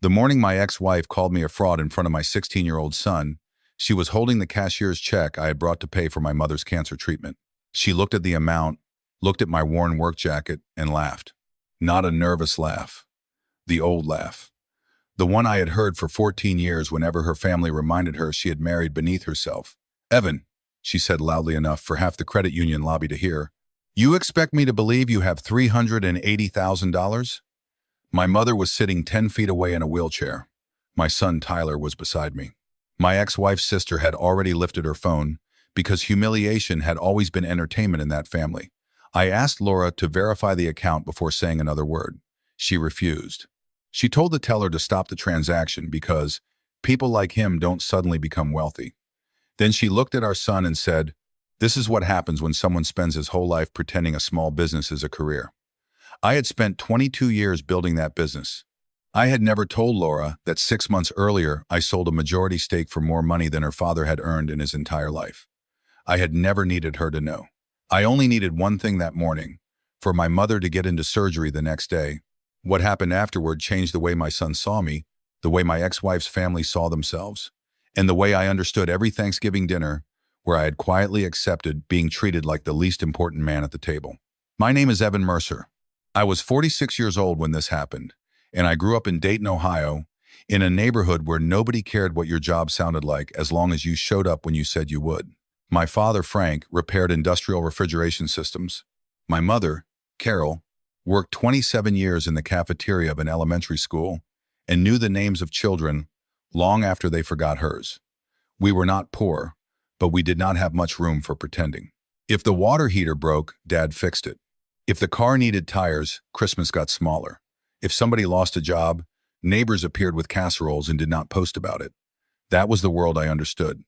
The morning my ex-wife called me a fraud in front of my 16-year-old son, she was holding the cashier's check I had brought to pay for my mother's cancer treatment. She looked at the amount, looked at my worn work jacket, and laughed. Not a nervous laugh. The old laugh. The one I had heard for 14 years whenever her family reminded her she had married beneath herself. "Evan," she said loudly enough for half the credit union lobby to hear, "you expect me to believe you have $380,000? My mother was sitting 10 feet away in a wheelchair. My son Tyler was beside me. My ex-wife's sister had already lifted her phone because humiliation had always been entertainment in that family. I asked Laura to verify the account before saying another word. She refused. She told the teller to stop the transaction because people like him don't suddenly become wealthy. Then she looked at our son and said, "This is what happens when someone spends his whole life pretending a small business is a career." I had spent 22 years building that business. I had never told Laura that 6 months earlier I sold a majority stake for more money than her father had earned in his entire life. I had never needed her to know. I only needed one thing that morning, for my mother to get into surgery the next day. What happened afterward changed the way my son saw me, the way my ex-wife's family saw themselves, and the way I understood every Thanksgiving dinner where I had quietly accepted being treated like the least important man at the table. My name is Evan Mercer. I was 46 years old when this happened, and I grew up in Dayton, Ohio, in a neighborhood where nobody cared what your job sounded like as long as you showed up when you said you would. My father, Frank, repaired industrial refrigeration systems. My mother, Carol, worked 27 years in the cafeteria of an elementary school and knew the names of children long after they forgot hers. We were not poor, but we did not have much room for pretending. If the water heater broke, Dad fixed it. If the car needed tires, Christmas got smaller. If somebody lost a job, neighbors appeared with casseroles and did not post about it. That was the world I understood.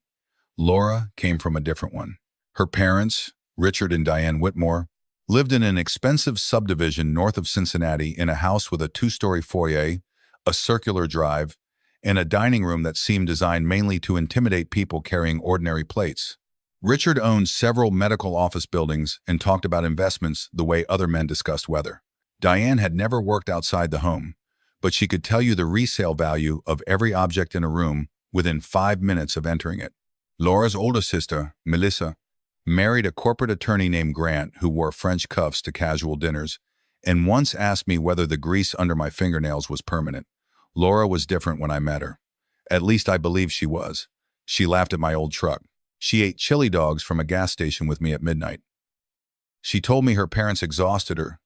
Laura came from a different one. Her parents, Richard and Diane Whitmore, lived in an expensive subdivision north of Cincinnati in a house with a 2-story foyer, a circular drive, and a dining room that seemed designed mainly to intimidate people carrying ordinary plates. Richard owned several medical office buildings and talked about investments the way other men discussed weather. Diane had never worked outside the home, but she could tell you the resale value of every object in a room within 5 minutes of entering it. Laura's older sister, Melissa, married a corporate attorney named Grant who wore French cuffs to casual dinners and once asked me whether the grease under my fingernails was permanent. Laura was different when I met her. At least I believe she was. She laughed at my old truck. She ate chili dogs from a gas station with me at midnight. She told me her parents exhausted her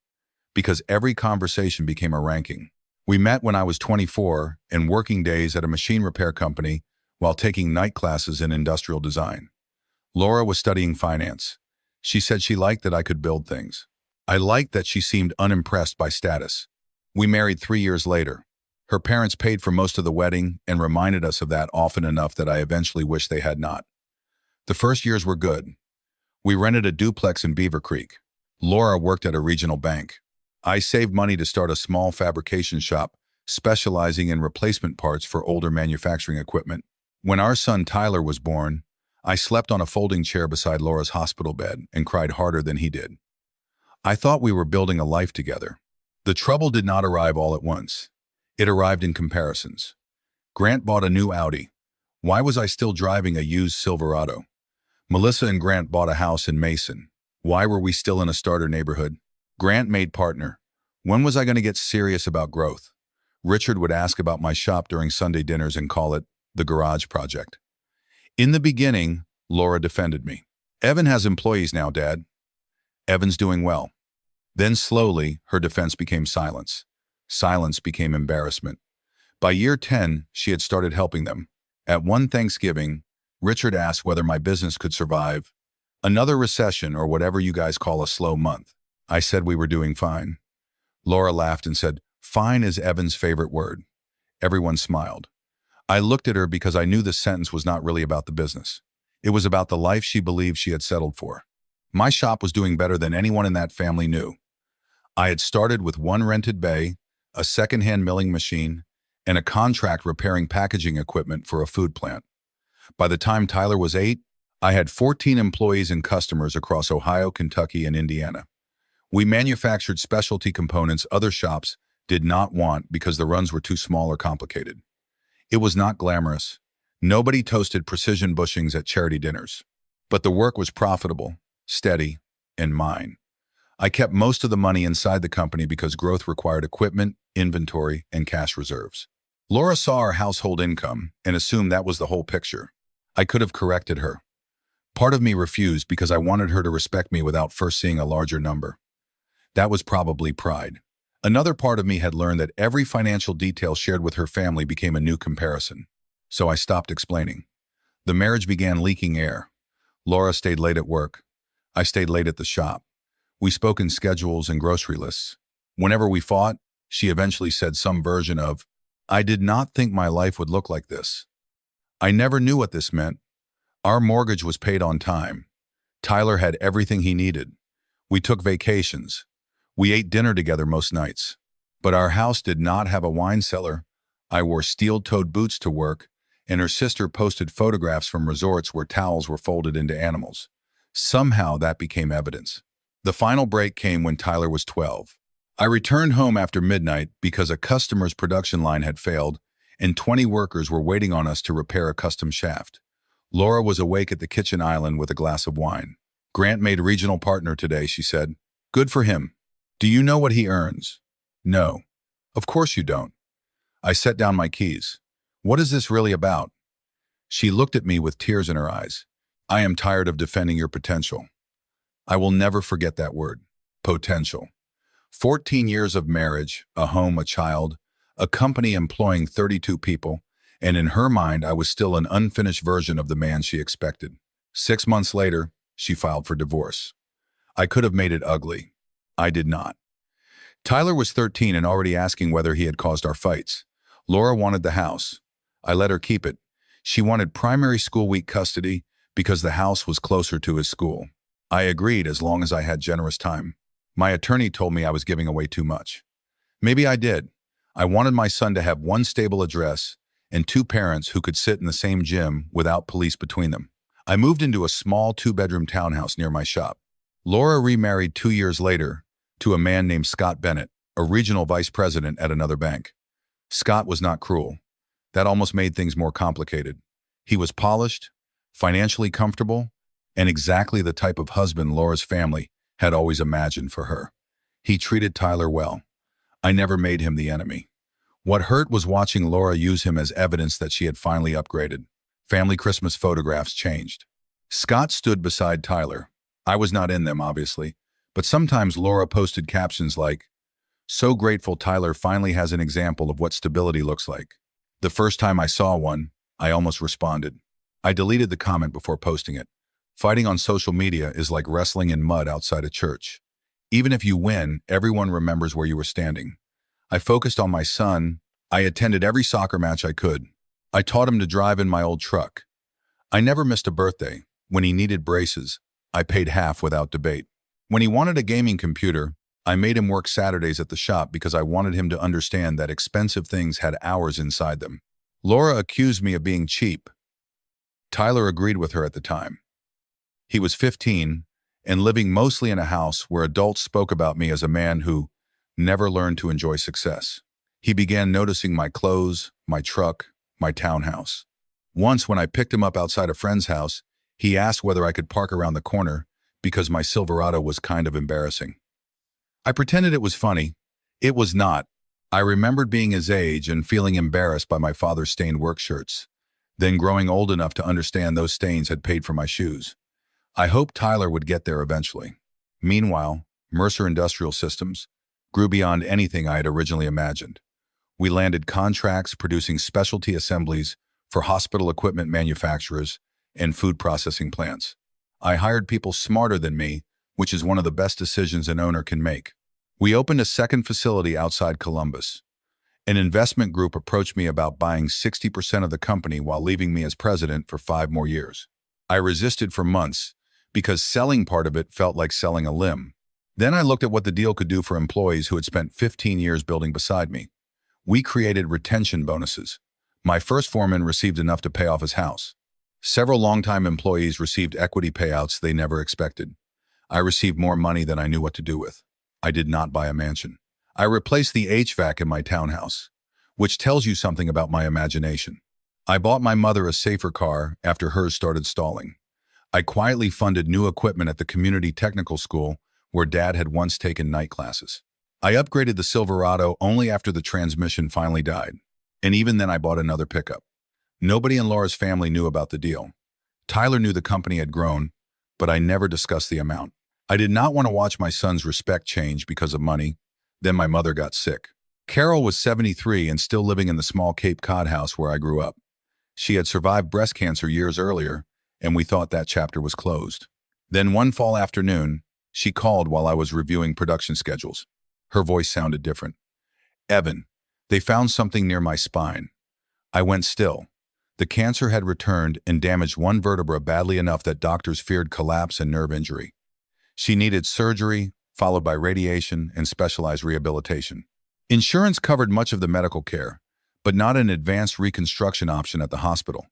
because every conversation became a ranking. We met when I was 24 and working days at a machine repair company while taking night classes in industrial design. Laura was studying finance. She said she liked that I could build things. I liked that she seemed unimpressed by status. We married 3 years later. Her parents paid for most of the wedding and reminded us of that often enough that I eventually wished they had not. The first years were good. We rented a duplex in Beaver Creek. Laura worked at a regional bank. I saved money to start a small fabrication shop specializing in replacement parts for older manufacturing equipment. When our son Tyler was born, I slept on a folding chair beside Laura's hospital bed and cried harder than he did. I thought we were building a life together. The trouble did not arrive all at once. It arrived in comparisons. Grant bought a new Audi. Why was I still driving a used Silverado? Melissa and Grant bought a house in Mason. Why were we still in a starter neighborhood? Grant made partner. When was I going to get serious about growth? Richard would ask about my shop during Sunday dinners and call it the garage project. In the beginning, Laura defended me. "Evan has employees now, Dad. Evan's doing well." Then slowly, her defense became silence. Silence became embarrassment. By year 10, she had started helping them. At one Thanksgiving, Richard asked whether my business could survive another recession or whatever you guys call a slow month. I said we were doing fine. Laura laughed and said, "Fine is Evan's favorite word." Everyone smiled. I looked at her because I knew this sentence was not really about the business. It was about the life she believed she had settled for. My shop was doing better than anyone in that family knew. I had started with one rented bay, a second-hand milling machine, and a contract repairing packaging equipment for a food plant. By the time Tyler was 8, I had 14 employees and customers across Ohio, Kentucky, and Indiana. We manufactured specialty components other shops did not want because the runs were too small or complicated. It was not glamorous. Nobody toasted precision bushings at charity dinners. But the work was profitable, steady, and mine. I kept most of the money inside the company because growth required equipment, inventory, and cash reserves. Laura saw our household income and assumed that was the whole picture. I could have corrected her. Part of me refused because I wanted her to respect me without first seeing a larger number. That was probably pride. Another part of me had learned that every financial detail shared with her family became a new comparison. So I stopped explaining. The marriage began leaking air. Laura stayed late at work. I stayed late at the shop. We spoke in schedules and grocery lists. Whenever we fought, she eventually said some version of, "I did not think my life would look like this." I never knew what this meant. Our mortgage was paid on time. Tyler had everything he needed. We took vacations. We ate dinner together most nights. But our house did not have a wine cellar. I wore steel-toed boots to work, and her sister posted photographs from resorts where towels were folded into animals. Somehow that became evidence. The final break came when Tyler was 12. I returned home after midnight because a customer's production line had failed, and 20 workers were waiting on us to repair a custom shaft. Laura was awake at the kitchen island with a glass of wine. "Grant made regional partner today," she said. "Good for him. Do you know what he earns?" "No." "Of course you don't." I set down my keys. "What is this really about?" She looked at me with tears in her eyes. "I am tired of defending your potential." I will never forget that word. Potential. 14 years of marriage, a home, a child, a company employing 32 people, and in her mind I was still an unfinished version of the man she expected. 6 months later, she filed for divorce. I could have made it ugly. I did not. Tyler was 13 and already asking whether he had caused our fights. Laura wanted the house. I let her keep it. She wanted primary school week custody because the house was closer to his school. I agreed as long as I had generous time. My attorney told me I was giving away too much. Maybe I did. I wanted my son to have one stable address and 2 parents who could sit in the same gym without police between them. I moved into a small 2-bedroom townhouse near my shop. Laura remarried 2 years later to a man named Scott Bennett, a regional vice president at another bank. Scott was not cruel. That almost made things more complicated. He was polished, financially comfortable, and exactly the type of husband Laura's family had always imagined for her. He treated Tyler well. I never made him the enemy. What hurt was watching Laura use him as evidence that she had finally upgraded. Family Christmas photographs changed. Scott stood beside Tyler. I was not in them, obviously, but sometimes Laura posted captions like, "So grateful Tyler finally has an example of what stability looks like." The first time I saw one, I almost responded. I deleted the comment before posting it. Fighting on social media is like wrestling in mud outside a church. Even if you win, everyone remembers where you were standing. I focused on my son. I attended every soccer match I could. I taught him to drive in my old truck. I never missed a birthday. When he needed braces, I paid half without debate. When he wanted a gaming computer, I made him work Saturdays at the shop because I wanted him to understand that expensive things had hours inside them. Laura accused me of being cheap. Tyler agreed with her at the time. He was 15 and living mostly in a house where adults spoke about me as a man who never learned to enjoy success. He began noticing my clothes, my truck, my townhouse. Once when I picked him up outside a friend's house, he asked whether I could park around the corner because my Silverado was kind of embarrassing. I pretended it was funny. It was not. I remembered being his age and feeling embarrassed by my father's stained work shirts, then growing old enough to understand those stains had paid for my shoes. I hoped Tyler would get there eventually. Meanwhile, Mercer Industrial Systems grew beyond anything I had originally imagined. We landed contracts producing specialty assemblies for hospital equipment manufacturers and food processing plants. I hired people smarter than me, which is one of the best decisions an owner can make. We opened a second facility outside Columbus. An investment group approached me about buying 60% of the company while leaving me as president for 5 more years. I resisted for months because selling part of it felt like selling a limb. Then I looked at what the deal could do for employees who had spent 15 years building beside me. We created retention bonuses. My first foreman received enough to pay off his house. Several longtime employees received equity payouts they never expected. I received more money than I knew what to do with. I did not buy a mansion. I replaced the HVAC in my townhouse, which tells you something about my imagination. I bought my mother a safer car after hers started stalling. I quietly funded new equipment at the community technical school where Dad had once taken night classes. I upgraded the Silverado only after the transmission finally died. And even then I bought another pickup. Nobody in Laura's family knew about the deal. Tyler knew the company had grown, but I never discussed the amount. I did not want to watch my son's respect change because of money. Then my mother got sick. Carol was 73 and still living in the small Cape Cod house where I grew up. She had survived breast cancer years earlier, and we thought that chapter was closed. Then one fall afternoon, she called while I was reviewing production schedules. Her voice sounded different. "Evan, they found something near my spine." I went still. The cancer had returned and damaged one vertebra badly enough that doctors feared collapse and nerve injury. She needed surgery, followed by radiation and specialized rehabilitation. Insurance covered much of the medical care, but not an advanced reconstruction option at the hospital.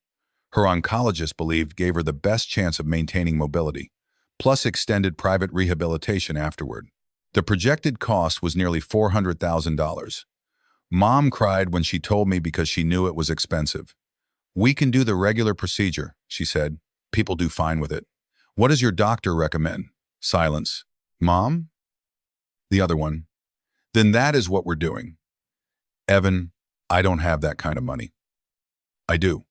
Her oncologist believed gave her the best chance of maintaining mobility, plus extended private rehabilitation afterward. The projected cost was nearly $400,000. Mom cried when she told me because she knew it was expensive. "We can do the regular procedure," she said. "People do fine with it." "What does your doctor recommend?" Silence. "Mom?" The other one. "Then that is what we're doing." "Evan, I don't have that kind of money." "I do."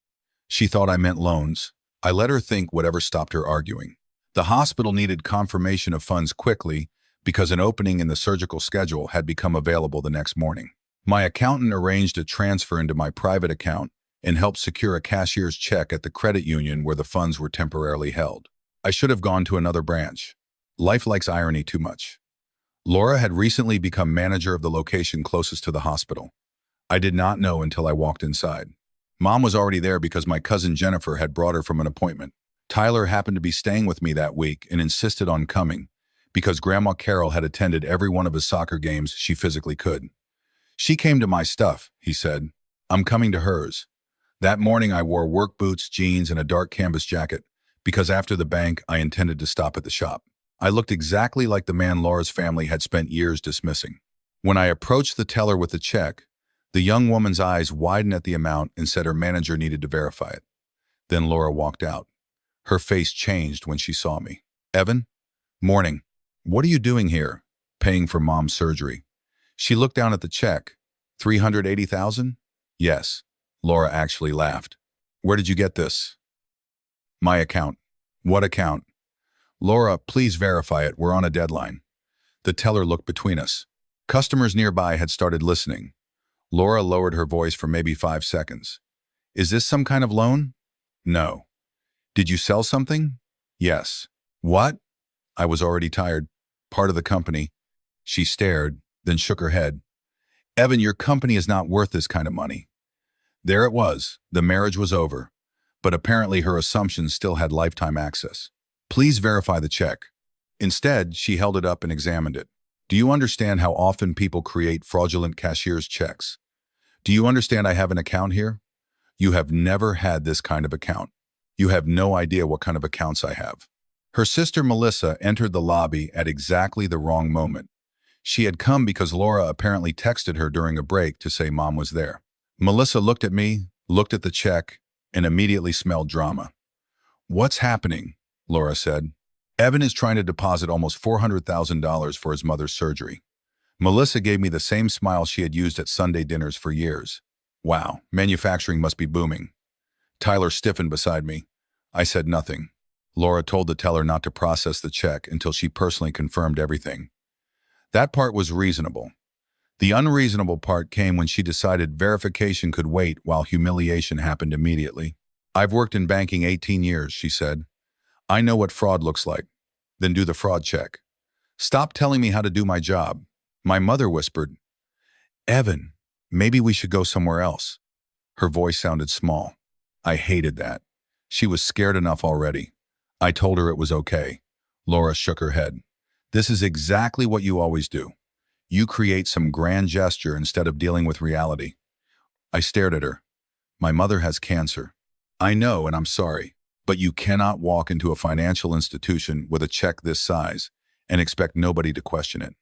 She thought I meant loans. I let her think whatever stopped her arguing. The hospital needed confirmation of funds quickly because an opening in the surgical schedule had become available the next morning. My accountant arranged a transfer into my private account and helped secure a cashier's check at the credit union where the funds were temporarily held. I should have gone to another branch. Life likes irony too much. Laura had recently become manager of the location closest to the hospital. I did not know until I walked inside. Mom was already there because my cousin Jennifer had brought her from an appointment. Tyler happened to be staying with me that week and insisted on coming because Grandma Carol had attended every one of his soccer games she physically could. "She came to my stuff," he said. "I'm coming to hers." That morning I wore work boots, jeans, and a dark canvas jacket because after the bank I intended to stop at the shop. I looked exactly like the man Laura's family had spent years dismissing. When I approached the teller with the check, the young woman's eyes widened at the amount and said her manager needed to verify it. Then Laura walked out. Her face changed when she saw me. "Evan?" "Morning. What are you doing here?" "Paying for Mom's surgery." She looked down at the check. $380,000? "Yes." Laura actually laughed. "Where did you get this?" "My account." "What account?" "Laura, please verify it. We're on a deadline." The teller looked between us. Customers nearby had started listening. Laura lowered her voice for maybe 5 seconds. "Is this some kind of loan?" "No." "Did you sell something?" "Yes." "What?" I was already tired. "Part of the company." She stared, then shook her head. "Evan, your company is not worth this kind of money." There it was. The marriage was over. But apparently her assumptions still had lifetime access. "Please verify the check." Instead, she held it up and examined it. "Do you understand how often people create fraudulent cashier's checks? Do you understand I have an account here? You have never had this kind of account. You have no idea what kind of accounts I have." Her sister Melissa entered the lobby at exactly the wrong moment. She had come because Laura apparently texted her during a break to say Mom was there. Melissa looked at me, looked at the check, and immediately smelled drama. "What's happening?" Laura said. "Evan is trying to deposit almost $400,000 for his mother's surgery." Melissa gave me the same smile she had used at Sunday dinners for years. "Wow, manufacturing must be booming." Tyler stiffened beside me. I said nothing. Laura told the teller not to process the check until she personally confirmed everything. That part was reasonable. The unreasonable part came when she decided verification could wait while humiliation happened immediately. "I've worked in banking 18 years, she said. "I know what fraud looks like." "Then do the fraud check." "Stop telling me how to do my job." My mother whispered, "Evan, maybe we should go somewhere else." Her voice sounded small. I hated that. She was scared enough already. I told her it was okay. Laura shook her head. "This is exactly what you always do. You create some grand gesture instead of dealing with reality." I stared at her. "My mother has cancer." "I know, and I'm sorry, but you cannot walk into a financial institution with a check this size and expect nobody to question it.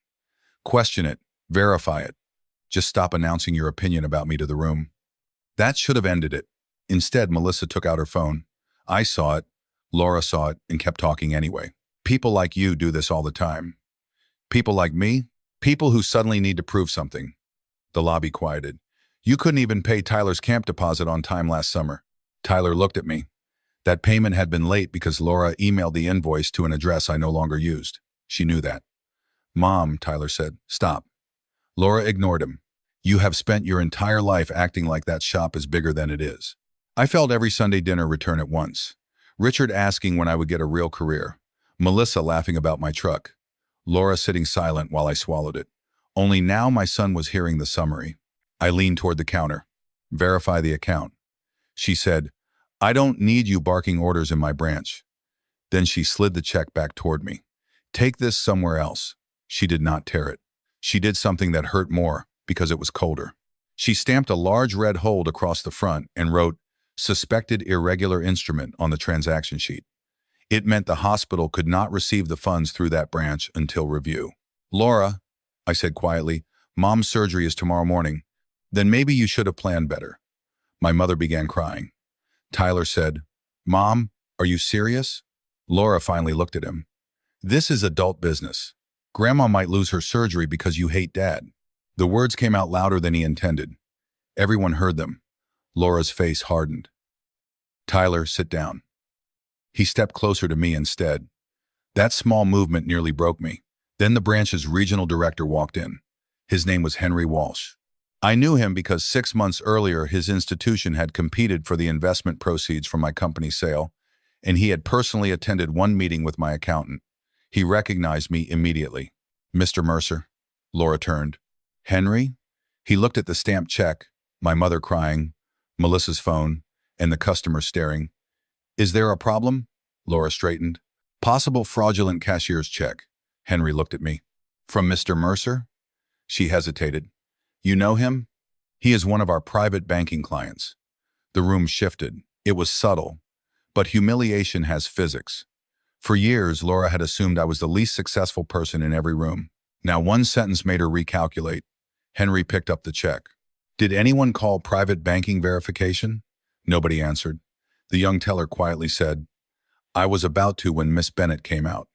Question it, Verify it. Just stop announcing your opinion about me to the room. That should have ended it. Instead, Melissa took out her phone. I saw it, Laura saw it, and kept talking anyway. People like you do this all the time. People like me? People who suddenly need to prove something. The lobby quieted. You couldn't even pay Tyler's camp deposit on time last summer. Tyler looked at me. That payment had been late because Laura emailed the invoice to an address I no longer used. She knew that. Mom, Tyler said, stop. Laura ignored him. You have spent your entire life acting like that shop is bigger than it is. I felt every Sunday dinner return at once. Richard asking when I would get a real career. Melissa laughing about my truck. Laura sitting silent while I swallowed it. Only now my son was hearing the summary. I leaned toward the counter. Verify the account. She said, I don't need you barking orders in my branch. Then she slid the check back toward me. Take this somewhere else. She did not tear it. She did something that hurt more because it was colder. She stamped a large red hold across the front and wrote, Suspected irregular instrument on the transaction sheet. It meant the hospital could not receive the funds through that branch until review. Laura, I said quietly, Mom's surgery is tomorrow morning. Then maybe you should have planned better. My mother began crying. Tyler said, Mom, are you serious? Laura finally looked at him. This is adult business. Grandma might lose her surgery because you hate Dad. The words came out louder than he intended. Everyone heard them. Laura's face hardened. Tyler, sit down. He stepped closer to me instead. That small movement nearly broke me. Then the branch's regional director walked in. His name was Henry Walsh. I knew him because 6 months earlier his institution had competed for the investment proceeds from my company's sale, and he had personally attended one meeting with my accountant. He recognized me immediately. Mr. Mercer. Laura turned. Henry? He looked at the stamped check, my mother crying, Melissa's phone, and the customer staring. Is there a problem? Laura straightened. Possible fraudulent cashier's check. Henry looked at me. From Mr. Mercer? She hesitated. You know him? He is one of our private banking clients. The room shifted. It was subtle. But humiliation has physics. For years, Laura had assumed I was the least successful person in every room. Now one sentence made her recalculate. Henry picked up the check. Did anyone call private banking verification? Nobody answered. The young teller quietly said, I was about to when Miss Bennett came out.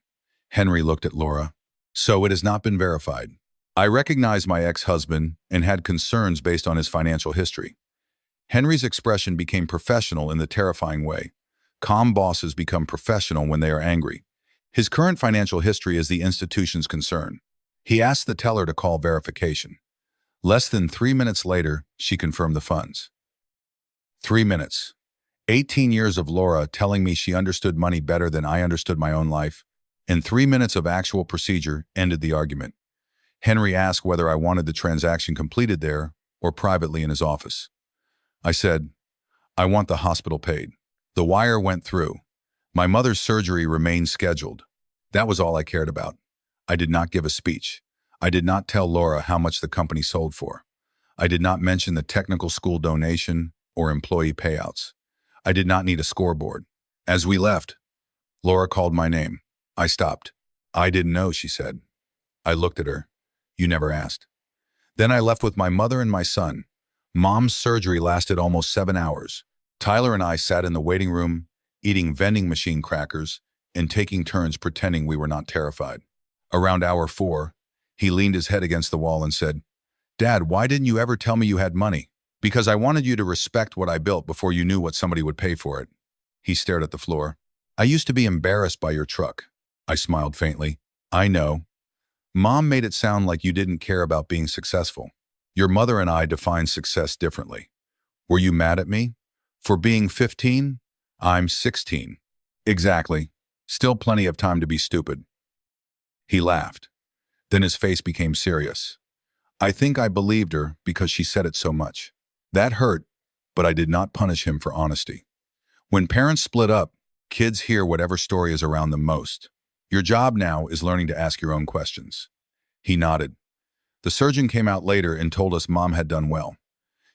Henry looked at Laura. So it has not been verified. I recognized my ex-husband and had concerns based on his financial history. Henry's expression became professional in the terrifying way. Calm bosses become professional when they are angry. His current financial history is the institution's concern. He asked the teller to call verification. Less than 3 minutes later, she confirmed the funds. 3 minutes. 18 years of Laura telling me she understood money better than I understood my own life, and 3 minutes of actual procedure ended the argument. Henry asked whether I wanted the transaction completed there or privately in his office. I said, I want the hospital paid. The wire went through. My mother's surgery remained scheduled. That was all I cared about. I did not give a speech. I did not tell Laura how much the company sold for. I did not mention the technical school donation or employee payouts. I did not need a scoreboard. As we left, Laura called my name. I stopped. I didn't know, she said. I looked at her. You never asked. Then I left with my mother and my son. Mom's surgery lasted almost 7 hours. Tyler and I sat in the waiting room, eating vending machine crackers and taking turns pretending we were not terrified. Around hour 4, he leaned his head against the wall and said, Dad, why didn't you ever tell me you had money? Because I wanted you to respect what I built before you knew what somebody would pay for it. He stared at the floor. I used to be embarrassed by your truck. I smiled faintly. I know. Mom made it sound like you didn't care about being successful. Your mother and I define success differently. Were you mad at me? For being 15? I'm 16. Exactly. Still plenty of time to be stupid. He laughed. Then his face became serious. I think I believed her because she said it so much. That hurt, but I did not punish him for honesty. When parents split up, kids hear whatever story is around them most. Your job now is learning to ask your own questions. He nodded. The surgeon came out later and told us Mom had done well.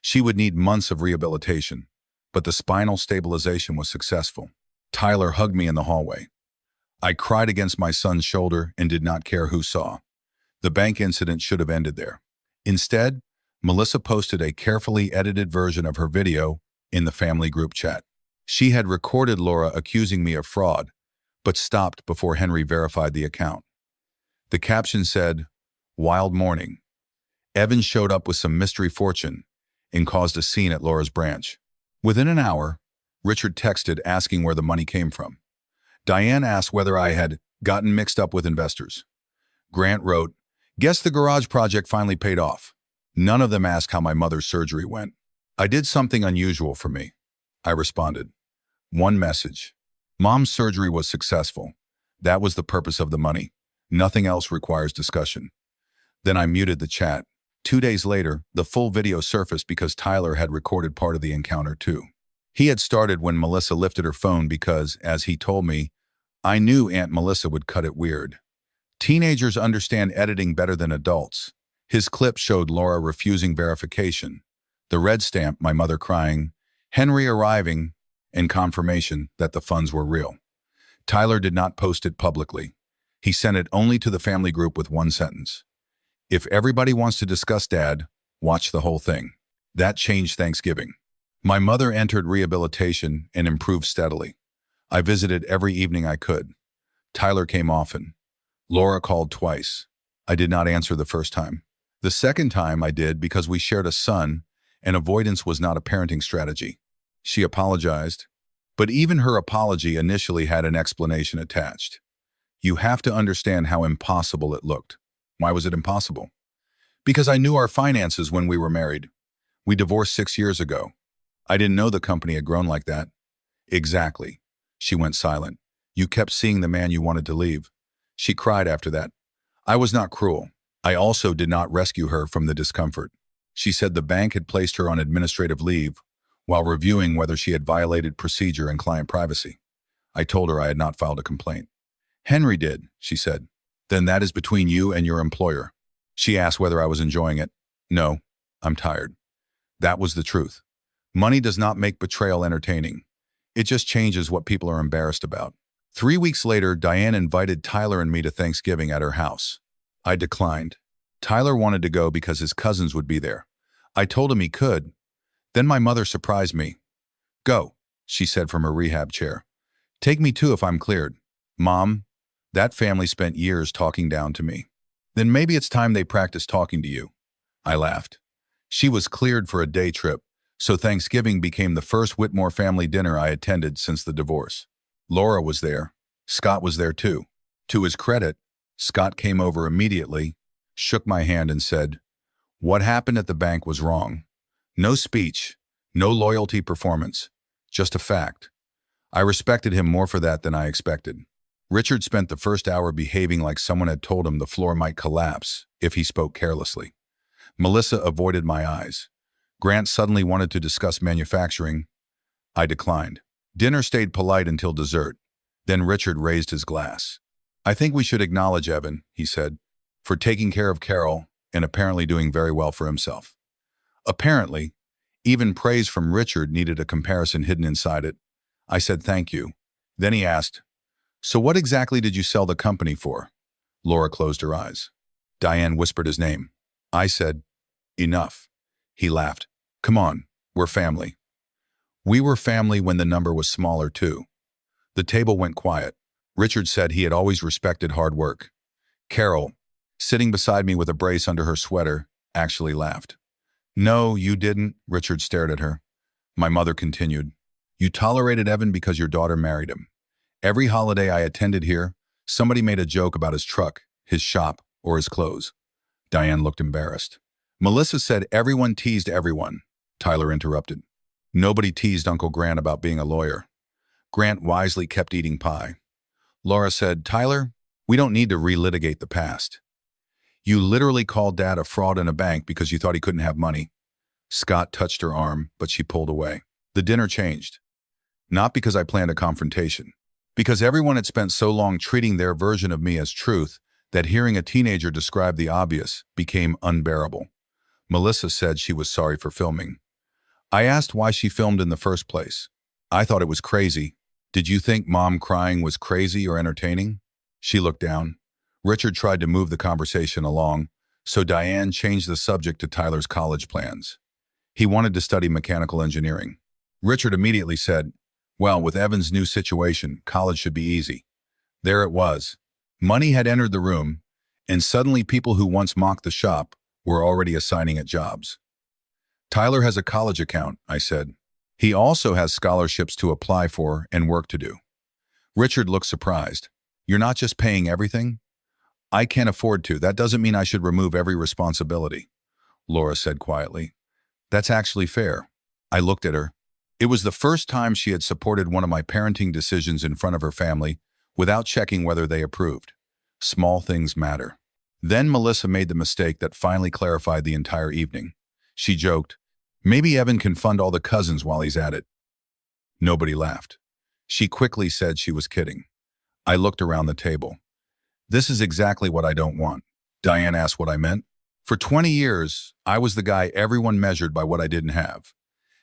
She would need months of rehabilitation, but the spinal stabilization was successful. Tyler hugged me in the hallway. I cried against my son's shoulder and did not care who saw. The bank incident should have ended there. Instead, Melissa posted a carefully edited version of her video in the family group chat. She had recorded Laura accusing me of fraud, but stopped before Henry verified the account. The caption said, "Wild morning. Evan showed up with some mystery fortune and caused a scene at Laura's branch." Within an hour, Richard texted asking where the money came from. Diane asked whether I had gotten mixed up with investors. Grant wrote, "Guess the garage project finally paid off." None of them asked how my mother's surgery went. "I did something unusual for me," I responded. One message. "Mom's surgery was successful. That was the purpose of the money. Nothing else requires discussion." Then I muted the chat. 2 days later, the full video surfaced because Tyler had recorded part of the encounter too. He had started when Melissa lifted her phone because, as he told me, I knew Aunt Melissa would cut it weird. Teenagers understand editing better than adults. His clip showed Laura refusing verification, the red stamp, my mother crying, Henry arriving, and confirmation that the funds were real. Tyler did not post it publicly. He sent it only to the family group with one sentence. "If everybody wants to discuss Dad, watch the whole thing." That changed Thanksgiving. My mother entered rehabilitation and improved steadily. I visited every evening I could. Tyler came often. Laura called twice. I did not answer the first time. The second time I did because we shared a son, and avoidance was not a parenting strategy. She apologized, but even her apology initially had an explanation attached. "You have to understand how impossible it looked." Why was it impossible? "Because I knew our finances when we were married. We divorced 6 years ago. I didn't know the company had grown like that." "Exactly." She went silent. "You kept seeing the man you wanted to leave." She cried after that. I was not cruel. I also did not rescue her from the discomfort. She said the bank had placed her on administrative leave while reviewing whether she had violated procedure and client privacy. I told her I had not filed a complaint. "Henry did," she said. "Then that is between you and your employer." She asked whether I was enjoying it. "No, I'm tired." That was the truth. Money does not make betrayal entertaining. It just changes what people are embarrassed about. 3 weeks later, Diane invited Tyler and me to Thanksgiving at her house. I declined. Tyler wanted to go because his cousins would be there. I told him he could. Then my mother surprised me. "Go," she said from her rehab chair. "Take me too if I'm cleared." "Mom, that family spent years talking down to me." "Then maybe it's time they practice talking to you." I laughed. She was cleared for a day trip, so Thanksgiving became the first Whitmore family dinner I attended since the divorce. Laura was there. Scott was there too. To his credit, Scott came over immediately, shook my hand and said, "What happened at the bank was wrong. No speech, no loyalty performance, just a fact." I respected him more for that than I expected. Richard spent the first hour behaving like someone had told him the floor might collapse if he spoke carelessly. Melissa avoided my eyes. Grant suddenly wanted to discuss manufacturing. I declined. Dinner stayed polite until dessert. Then Richard raised his glass. "I think we should acknowledge Evan," he said, "for taking care of Carol and apparently doing very well for himself." Apparently, even praise from Richard needed a comparison hidden inside it. I said thank you. Then he asked, "So what exactly did you sell the company for?" Laura closed her eyes. Diane whispered his name. I said, "Enough." He laughed. "Come on, we're family." We were family when the number was smaller too. The table went quiet. Richard said he had always respected hard work. Carol, sitting beside me with a brace under her sweater, actually laughed. "No, you didn't," Richard stared at her. My mother continued, "You tolerated Evan because your daughter married him. Every holiday I attended here, somebody made a joke about his truck, his shop, or his clothes." Diane looked embarrassed. "Melissa said everyone teased everyone," Tyler interrupted. "Nobody teased Uncle Grant about being a lawyer." Grant wisely kept eating pie. Laura said, "Tyler, we don't need to relitigate the past. You literally called Dad a fraud in a bank because you thought he couldn't have money." Scott touched her arm, but she pulled away. The dinner changed. Not because I planned a confrontation. Because everyone had spent so long treating their version of me as truth that hearing a teenager describe the obvious became unbearable. Melissa said she was sorry for filming. I asked why she filmed in the first place. I thought it was crazy. "Did you think Mom crying was crazy or entertaining?" She looked down. Richard tried to move the conversation along, So Diane changed the subject to Tyler's college plans. He wanted to study mechanical engineering. Richard immediately said, well, with Evan's new situation, college should be easy. There it was. Money had entered the room, and suddenly people who once mocked the shop were already assigning it jobs. Tyler has a college account, I said. He also has scholarships to apply for and work to do. Richard looked surprised. You're not just paying everything? I can't afford to. That doesn't mean I should remove every responsibility, Laura said quietly. That's actually fair. I looked at her. It was the first time she had supported one of my parenting decisions in front of her family without checking whether they approved. Small things matter. Then Melissa made the mistake that finally clarified the entire evening. She joked, maybe Evan can fund all the cousins while he's at it. Nobody laughed. She quickly said she was kidding. I looked around the table. This is exactly what I don't want. Diane asked what I meant. For 20 years, I was the guy everyone measured by what I didn't have.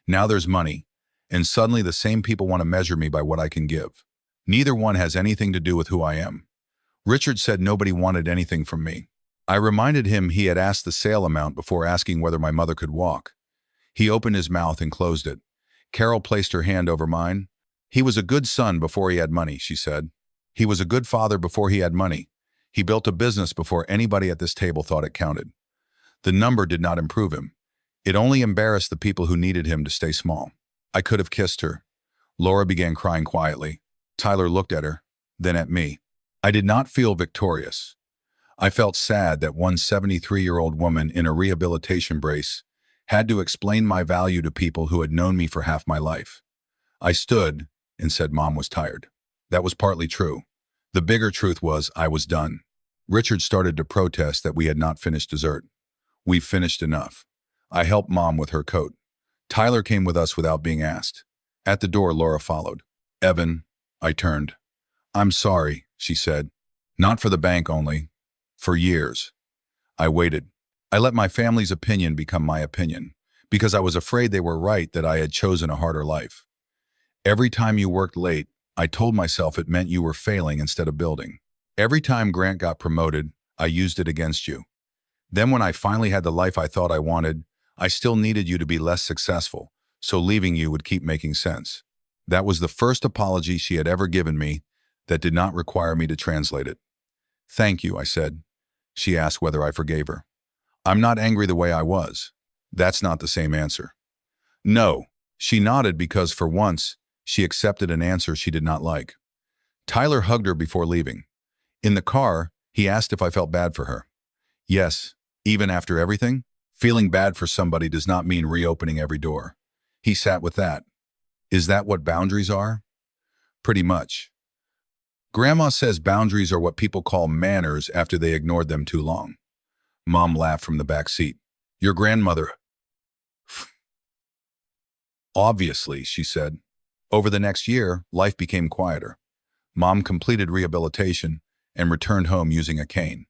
Now there's money, and suddenly the same people want to measure me by what I can give. Neither one has anything to do with who I am. Richard said nobody wanted anything from me. I reminded him he had asked the sale amount before asking whether my mother could walk. He opened his mouth and closed it. Carol placed her hand over mine. He was a good son before he had money, she said. He was a good father before he had money. He built a business before anybody at this table thought it counted. The number did not improve him. It only embarrassed the people who needed him to stay small. I could have kissed her. Laura began crying quietly. Tyler looked at her, then at me. I did not feel victorious. I felt sad that one 73-year-old woman in a rehabilitation brace had to explain my value to people who had known me for half my life. I stood and said Mom was tired. That was partly true. The bigger truth was I was done. Richard started to protest that we had not finished dessert. We've finished enough. I helped Mom with her coat. Tyler came with us without being asked. At the door, Laura followed. Evan, I turned. I'm sorry, she said. Not for the bank only. For years. I waited. I let my family's opinion become my opinion, because I was afraid they were right that I had chosen a harder life. Every time you worked late, I told myself it meant you were failing instead of building. Every time Grant got promoted, I used it against you. Then when I finally had the life I thought I wanted, I still needed you to be less successful, so leaving you would keep making sense. That was the first apology she had ever given me that did not require me to translate it. Thank you, I said. She asked whether I forgave her. I'm not angry the way I was. That's not the same answer. No, she nodded because for once, she accepted an answer she did not like. Tyler hugged her before leaving. In the car, he asked if I felt bad for her. Yes, even after everything, feeling bad for somebody does not mean reopening every door. He sat with that. Is that what boundaries are? Pretty much. Grandma says boundaries are what people call manners after they ignored them too long. Mom laughed from the back seat. Your grandmother. Obviously, she said. Over the next year, life became quieter. Mom completed rehabilitation and returned home using a cane.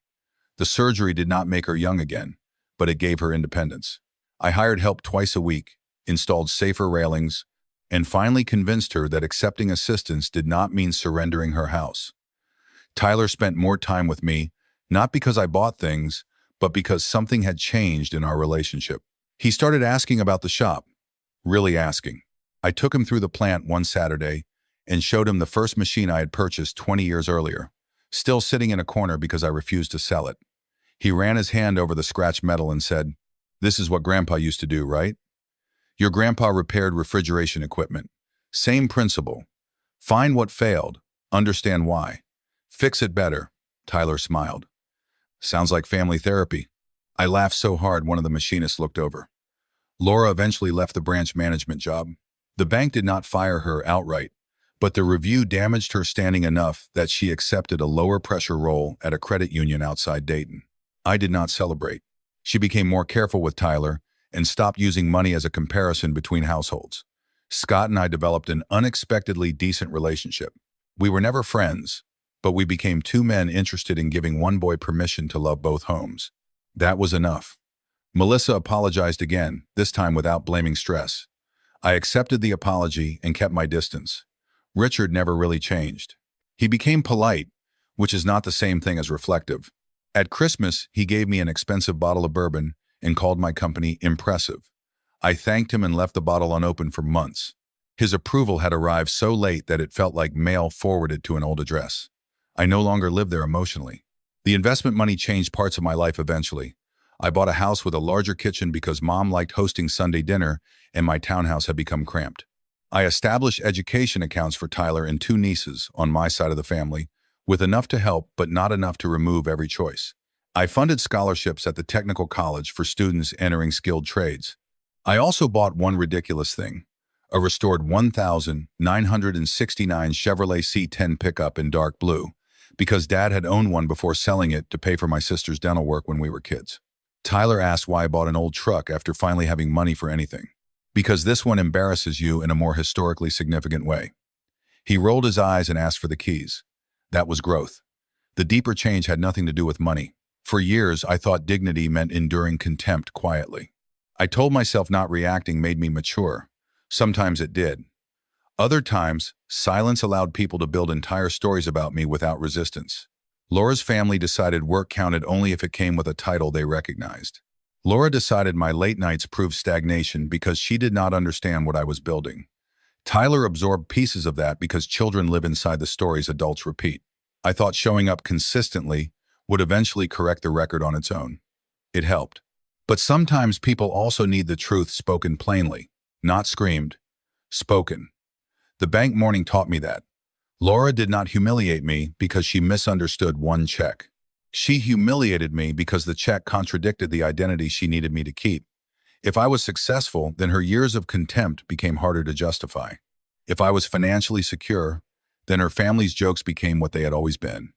The surgery did not make her young again, but it gave her independence. I hired help twice a week, installed safer railings, and finally convinced her that accepting assistance did not mean surrendering her house. Tyler spent more time with me, not because I bought things, but because something had changed in our relationship. He started asking about the shop, really asking. I took him through the plant one Saturday and showed him the first machine I had purchased 20 years earlier, still sitting in a corner because I refused to sell it. He ran his hand over the scratched metal and said, "This is what Grandpa used to do, right? Your grandpa repaired refrigeration equipment. Same principle. Find what failed, understand why. Fix it better." Tyler smiled. Sounds like family therapy. I laughed so hard one of the machinists looked over. Laura eventually left the branch management job. The bank did not fire her outright, but the review damaged her standing enough that she accepted a lower pressure role at a credit union outside Dayton. I did not celebrate. She became more careful with Tyler and stopped using money as a comparison between households. Scott and I developed an unexpectedly decent relationship. We were never friends, but we became two men interested in giving one boy permission to love both homes. That was enough. Melissa apologized again, this time without blaming stress. I accepted the apology and kept my distance. Richard never really changed. He became polite, which is not the same thing as reflective. At Christmas, he gave me an expensive bottle of bourbon and called my company impressive. I thanked him and left the bottle unopened for months. His approval had arrived so late that it felt like mail forwarded to an old address. I no longer lived there emotionally. The investment money changed parts of my life eventually. I bought a house with a larger kitchen because Mom liked hosting Sunday dinner and my townhouse had become cramped. I established education accounts for Tyler and two nieces on my side of the family, with enough to help but not enough to remove every choice. I funded scholarships at the technical college for students entering skilled trades. I also bought one ridiculous thing, a restored 1969 Chevrolet C10 pickup in dark blue, because Dad had owned one before selling it to pay for my sister's dental work when we were kids. Tyler asked why I bought an old truck after finally having money for anything. Because this one embarrasses you in a more historically significant way. He rolled his eyes and asked for the keys. That was growth. The deeper change had nothing to do with money. For years, I thought dignity meant enduring contempt quietly. I told myself not reacting made me mature. Sometimes it did. Other times, silence allowed people to build entire stories about me without resistance. Laura's family decided work counted only if it came with a title they recognized. Laura decided my late nights proved stagnation because she did not understand what I was building. Tyler absorbed pieces of that because children live inside the stories adults repeat. I thought showing up consistently would eventually correct the record on its own. It helped. But sometimes people also need the truth spoken plainly, not screamed, spoken. The bank morning taught me that. Laura did not humiliate me because she misunderstood one check. She humiliated me because the check contradicted the identity she needed me to keep. If I was successful, then her years of contempt became harder to justify. If I was financially secure, then her family's jokes became what they had always been.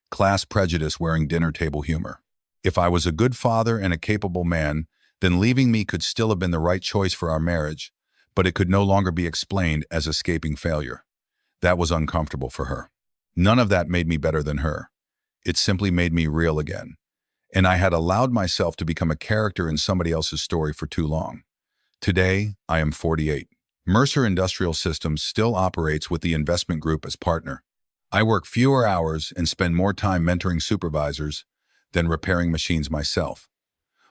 Class prejudice wearing dinner table humor. If I was a good father and a capable man, then leaving me could still have been the right choice for our marriage, but it could no longer be explained as escaping failure. That was uncomfortable for her. None of that made me better than her. It simply made me real again. And I had allowed myself to become a character in somebody else's story for too long. Today, I am 48. Mercer Industrial Systems still operates with the investment group as partner. I work fewer hours and spend more time mentoring supervisors than repairing machines myself.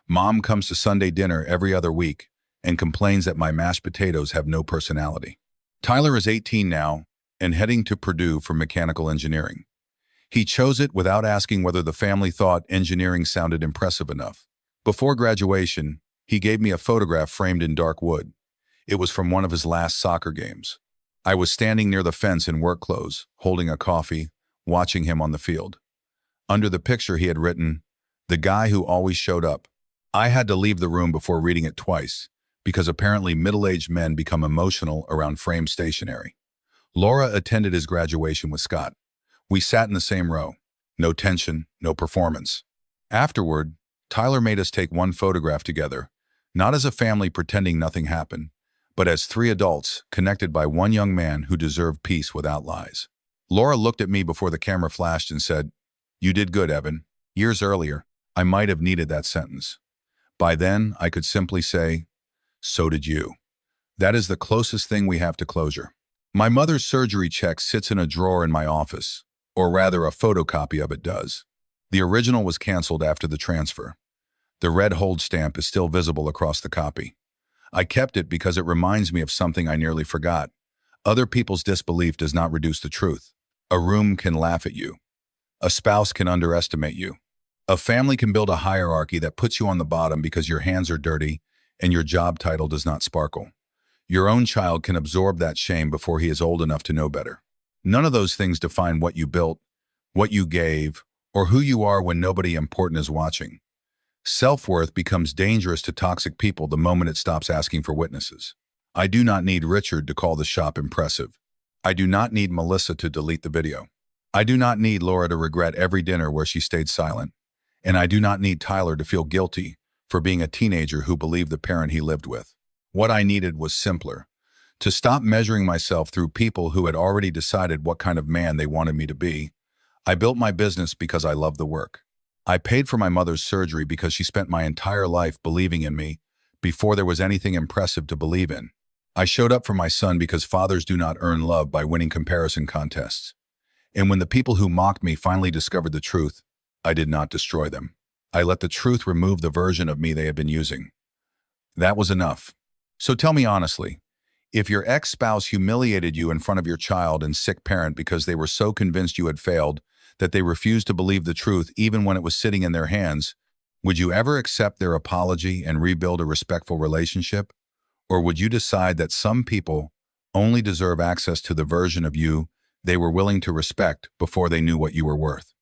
Mom comes to Sunday dinner every other week and complains that my mashed potatoes have no personality. Tyler is 18 now and heading to Purdue for mechanical engineering. He chose it without asking whether the family thought engineering sounded impressive enough. Before graduation, he gave me a photograph framed in dark wood. It was from one of his last soccer games. I was standing near the fence in work clothes, holding a coffee, watching him on the field. Under the picture he had written, "The guy who always showed up." I had to leave the room before reading it twice, because apparently middle-aged men become emotional around framed stationery. Laura attended his graduation with Scott. We sat in the same row. No tension, no performance. Afterward, Tyler made us take one photograph together, not as a family pretending nothing happened, but as three adults connected by one young man who deserved peace without lies. Laura looked at me before the camera flashed and said, "You did good, Evan." Years earlier, I might have needed that sentence. By then, I could simply say, "So did you." That is the closest thing we have to closure. My mother's surgery check sits in a drawer in my office, or rather a photocopy of it does. The original was canceled after the transfer. The red hold stamp is still visible across the copy. I kept it because it reminds me of something I nearly forgot. Other people's disbelief does not reduce the truth. A room can laugh at you. A spouse can underestimate you. A family can build a hierarchy that puts you on the bottom because your hands are dirty and your job title does not sparkle. Your own child can absorb that shame before he is old enough to know better. None of those things define what you built, what you gave, or who you are when nobody important is watching. Self-worth becomes dangerous to toxic people the moment it stops asking for witnesses. I do not need Richard to call the shop impressive. I do not need Melissa to delete the video. I do not need Laura to regret every dinner where she stayed silent. And I do not need Tyler to feel guilty for being a teenager who believed the parent he lived with. What I needed was simpler. To stop measuring myself through people who had already decided what kind of man they wanted me to be. I built my business because I loved the work. I paid for my mother's surgery because she spent my entire life believing in me before there was anything impressive to believe in. I showed up for my son because fathers do not earn love by winning comparison contests. And when the people who mocked me finally discovered the truth, I did not destroy them. I let the truth remove the version of me they had been using. That was enough. So tell me honestly, if your ex-spouse humiliated you in front of your child and sick parent because they were so convinced you had failed that they refused to believe the truth even when it was sitting in their hands, would you ever accept their apology and rebuild a respectful relationship? Or would you decide that some people only deserve access to the version of you they were willing to respect before they knew what you were worth?